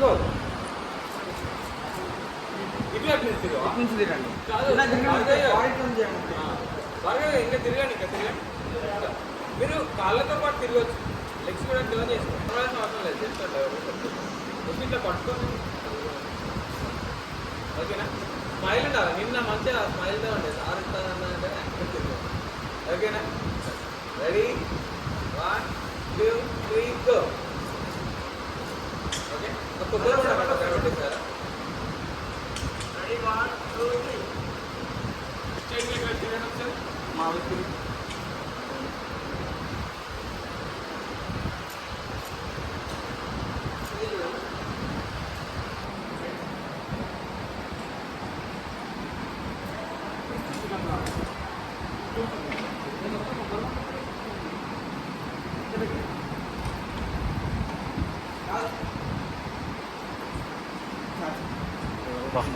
Go. ఇటు అటు నుంచి తిరుగు. ఇటు నుంచి తిరగండి. కాదు బాగా ఇంకా తిరగండి, ఇంకా తిరగండి. మీరు కాళ్ళతో పాటు తిరగచ్చు, లెగ్స్ కూడా టర్న్ చేసుకోవాలి అవసరం లేదు. జస్ట్ వచ్చి ఇట్లా పట్టుకొని ఓకేనా. స్మైల్ ఉండాలి, నిన్న మంచిగా స్మైల్తో ఉండే సార్ ఇస్తానంటే యాక్టివ్ తిరిగి. ఓకేనా, రెడీ 1 2 3 గో. ఓకే, కొద్దిగా కూడా పెట్టేసారా. రెడీ 1 2 3 స్టేట్ మీద వచ్చి